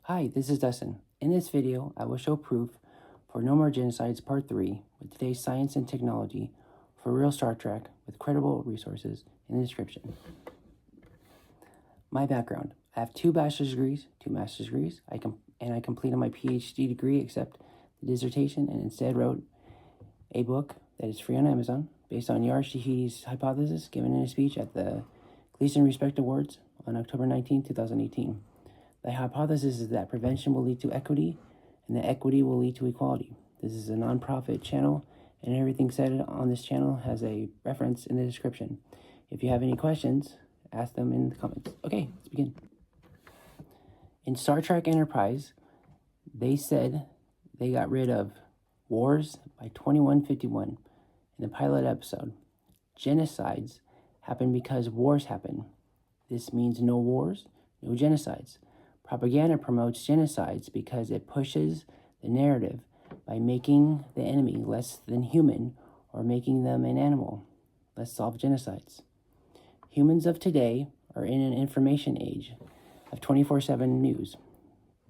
Hi, this is Dustin. In this video, I will show proof for No More Genocides Part 3 with today's science and technology for real Star Trek with credible resources in the description. My background. I have 2 bachelor's degrees, 2 master's degrees, I completed my PhD degree except the dissertation and instead wrote a book that is free on Amazon based on Yara Shahidi's hypothesis given in a speech at the Gleason Respect Awards on October 19, 2018. The hypothesis is that prevention will lead to equity, and that equity will lead to equality. This is a nonprofit channel, and everything said on this channel has a reference in the description. If you have any questions, ask them in the comments. Okay, let's begin. In Star Trek Enterprise, they said they got rid of wars by 2151 in the pilot episode. Genocides happen because wars happen. This means no wars, no genocides. Propaganda promotes genocides because it pushes the narrative by making the enemy less than human or making them an animal. Let's solve genocides. Humans of today are in an information age of 24/7 news.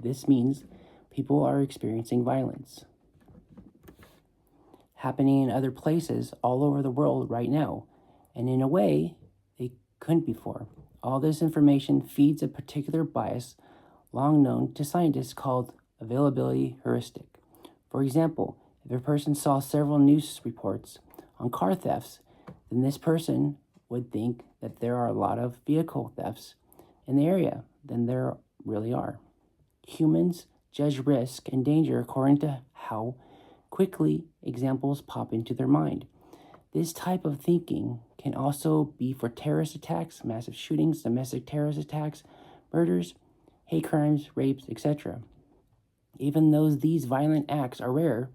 This means people are experiencing violence happening in other places all over the world right now, and in a way they couldn't before. All this information feeds a particular bias long known to scientists called availability heuristic. For example, if a person saw several news reports on car thefts, then this person would think that there are a lot of vehicle thefts in the area than there really are. Humans judge risk and danger according to how quickly examples pop into their mind. This type of thinking can also be for terrorist attacks, massive shootings, domestic terrorist attacks, murders, hate crimes, rapes, etc. Even though these violent acts are rare,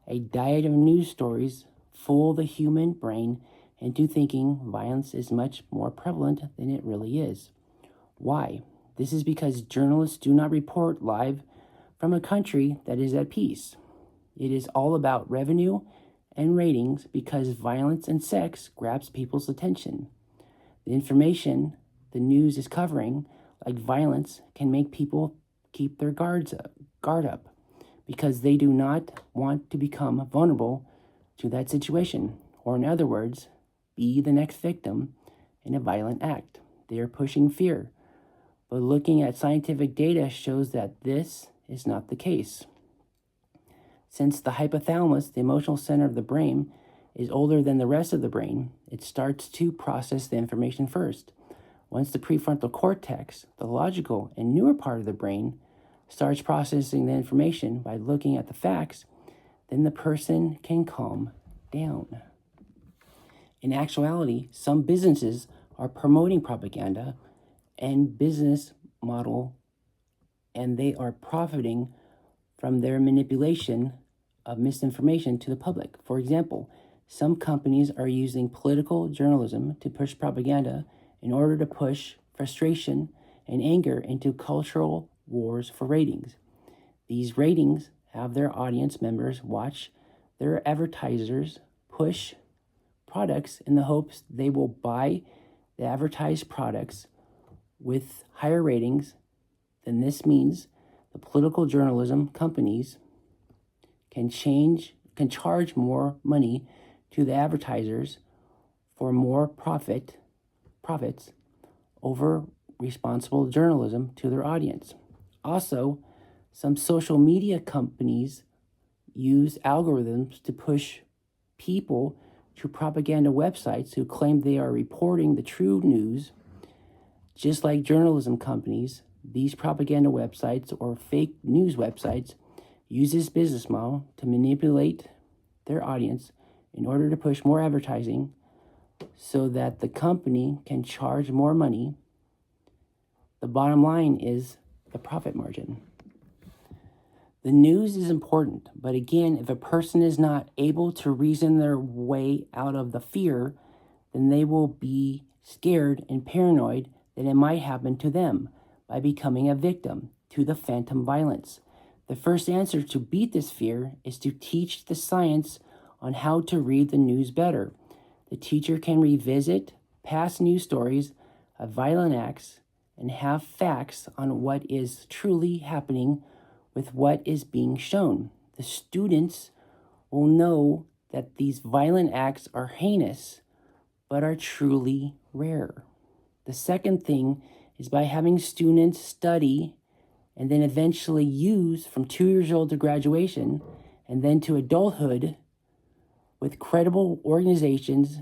a diet of news stories fool the human brain into thinking violence is much more prevalent than it really is. Why? This is because journalists do not report live from a country that is at peace. It is all about revenue and ratings because violence and sex grabs people's attention. The information the news is covering, like violence, can make people keep their guard up because they do not want to become vulnerable to that situation, or in other words, be the next victim in a violent act. They are pushing fear, but looking at scientific data shows that this is not the case. Since the hypothalamus, the emotional center of the brain, is older than the rest of the brain, it starts to process the information first. Once the prefrontal cortex, the logical and newer part of the brain, starts processing the information by looking at the facts, then the person can calm down. In actuality, some businesses are promoting propaganda and business model, and they are profiting from their manipulation of misinformation to the public. For example, some companies are using political journalism to push propaganda in order to push frustration and anger into cultural wars for ratings. These ratings have their audience members watch their advertisers push products in the hopes they will buy the advertised products with higher ratings. Then this means the political journalism companies can charge more money to the advertisers for more profits over responsible journalism to their audience. Also, some social media companies use algorithms to push people to propaganda websites who claim they are reporting the true news. Just like journalism companies, these propaganda websites or fake news websites use this business model to manipulate their audience in order to push more advertising so that the company can charge more money. The bottom line is the profit margin. The news is important, but again, if a person is not able to reason their way out of the fear, then they will be scared and paranoid that it might happen to them by becoming a victim to the phantom violence. The first answer to beat this fear is to teach the science on how to read the news better. The teacher can revisit past news stories of violent acts and have facts on what is truly happening with what is being shown. The students will know that these violent acts are heinous, but are truly rare. The second thing is by having students study and then eventually use from 2 years old to graduation and then to adulthood with credible organizations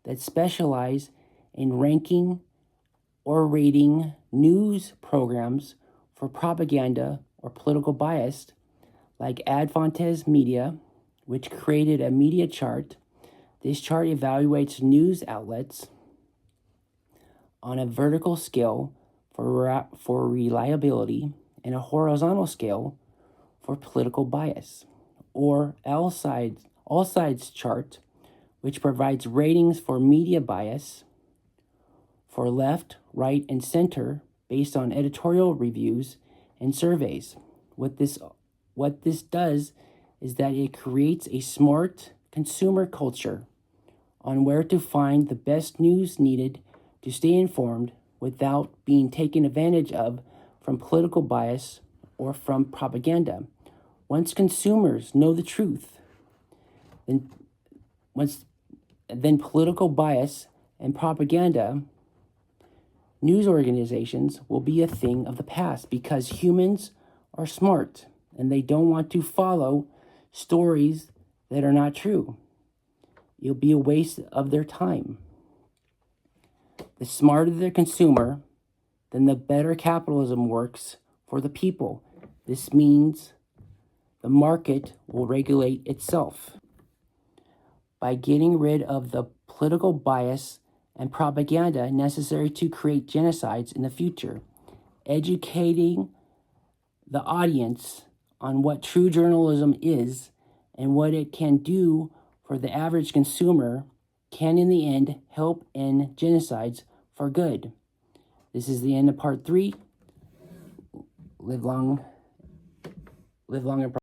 that specialize in ranking or rating news programs for propaganda or political bias, like Advantes Media, which created a media chart. This chart evaluates news outlets on a vertical scale for reliability and a horizontal scale for political bias, or all sides chart, which provides ratings for media bias for left, right, and center based on editorial reviews and surveys. What this does is that it creates a smart consumer culture on where to find the best news needed to stay informed without being taken advantage of from political bias or from propaganda. Once consumers know the truth, then political bias and propaganda news organizations will be a thing of the past, because humans are smart and they don't want to follow stories that are not true. It'll be a waste of their time. The smarter the consumer, then the better capitalism works for the people. This means the market will regulate itself. By getting rid of the political bias and propaganda necessary to create genocides in the future, educating the audience on what true journalism is and what it can do for the average consumer can in the end help end genocides for good. This is the end of part 3. Live long and prosper.